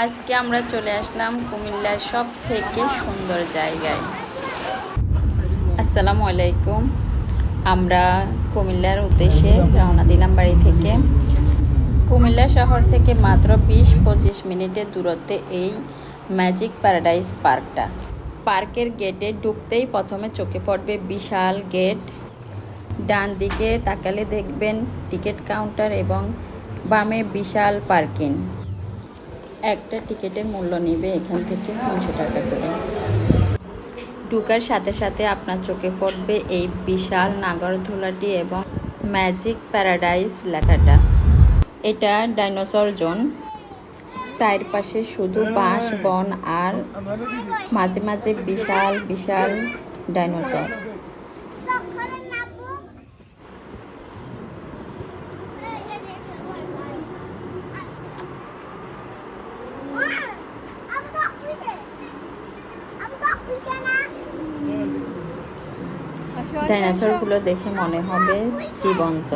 আজকে আমরা চলে আসলাম কুমিল্লার সব থেকে সুন্দর জায়গায়। আসসালামু আলাইকুম। আমরা কুমিল্লার উদ্দেশ্যে রওনা দিলাম বাড়ি থেকে। কুমিল্লা শহর থেকে মাত্র 20-25 মিনিটের দূরত্বে এই ম্যাজিক প্যারাডাইস পার্কটা। পার্কের গেটে ঢুকতেই প্রথমে চোখে পড়বে বিশাল গেট। ডান দিকে তাকালে দেখবেন টিকিট কাউন্টার এবং বামে বিশাল পার্কিং। একটা টিকিটের মূল্য নেবে এখান থেকে 300 টাকা করে। ঢোকার সাথে সাথে আপনার চোখে পড়বে এই বিশাল নাগরদোলাটি এবং ম্যাজিক প্যারাডাইস লেখাটা। এটা ডাইনোসর জোন। চারপাশে শুধু বাঁশ বন আর মাঝে মাঝে বিশাল বিশাল ডাইনোসর। ডাইনোসরগুলো দেখে মনে হবে জীবন্ত।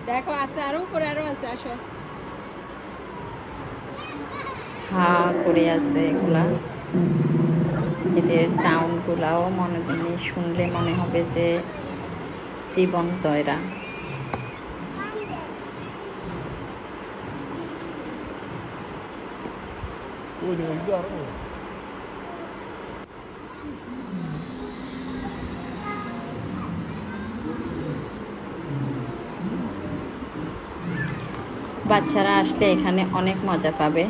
দেখো আছে, আরো উপরে আরো আছে, আসো। হা করে আছে এগুলা। এদের সাউন্ড গুলাও শুনলে মনে হবে যে জীবন্ত এরা। বাচ্চারা আসলে এখানে অনেক মজা পাবে।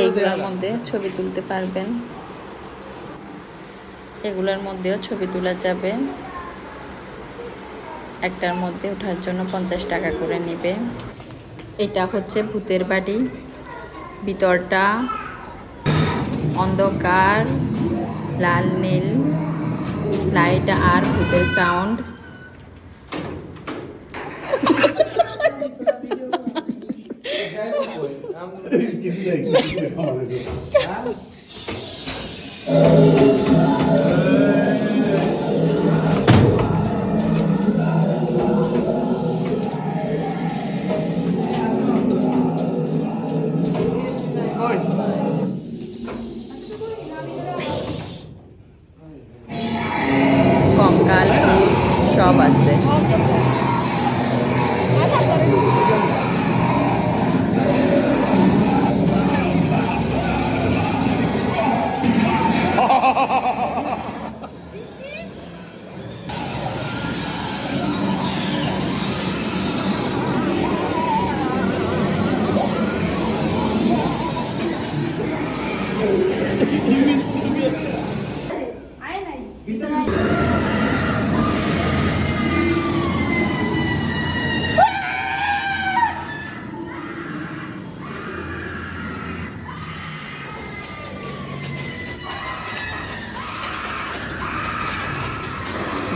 এইগুলোর মধ্যে ছবি তুলতে পারবেন। এগুলোর মধ্যেও ছবি তোলা যাবে। একটার মধ্যে ওঠার জন্য 50 টাকা করে নেবে। এটা হচ্ছে ভূতের বাড়ি। ভিতরটা অন্ধকার, লাল নীল লাইট আর ভূতের সাউন্ড। কঙ্কাল সব আছে।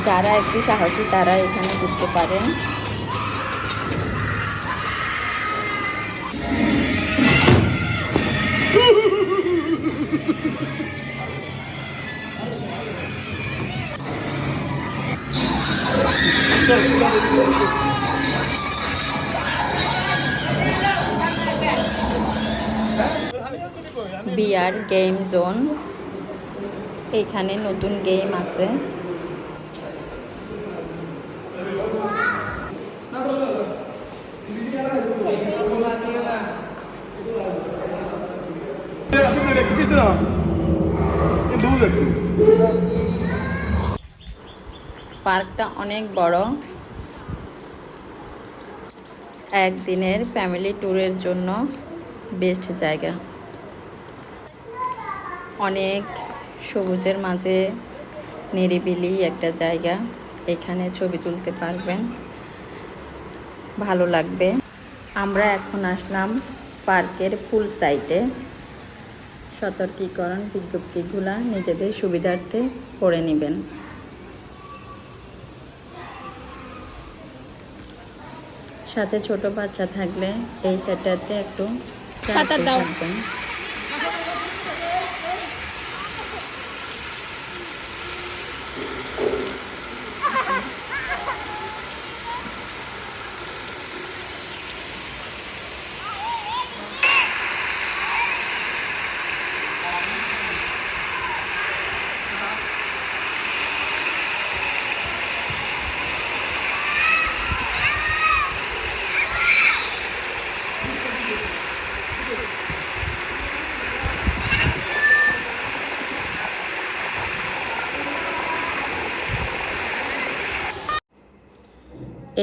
যারা একটু সাহসী তারা এখানে ঘুরতে পারেন। BR game zone. এখানে নতুন গেম আছে। পার্কটা অনেক বড়। একদিনের ফ্যামিলি ট্যুরের জন্য বেস্ট জায়গা। অনেক সবুজের মাঝে নিরিবিলি একটা জায়গা, এখানে ছবি তুলতে পারবেন, ভালো লাগবে। আমরা এখন আসলাম পার্কের পুল সাইডে। সতর্কীকরণ বিজ্ঞপ্তিগুলো নিজেদের সুবিধার্থে পড়ে নেবেন। সাথে ছোট বাচ্চা থাকলে এই সাইডটাতে একটু সাঁতার দাও। থাকবেন।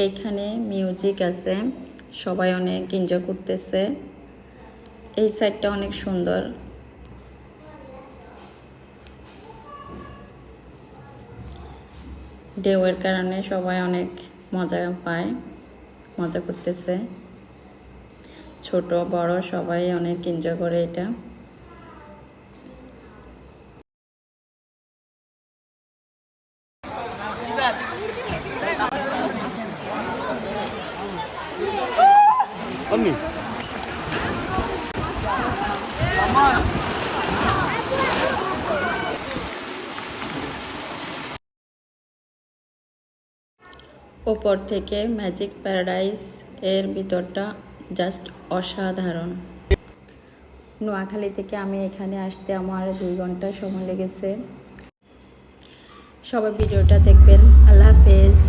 এইখানে মিউজিক আছে, সবাই অনেক এনজয় করতেছে। এই সাইডটা অনেক সুন্দর। ঢেউয়ের কারণে সবাই অনেক মজা পায়, মজা করতেছে। ছোট বড় সবাই অনেক এনজয় করে এটা। Mami. ওপর থেকে ম্যাজিক প্যারাডাইস এর ভিতরটা জাস্ট অসাধারণ। নোয়াখালী থেকে আমি এখানে আসতে আমার 2 ঘন্টা সময় লেগেছে। সবাই ভিডিওটা দেখবেন। আল্লাহ হাফেজ।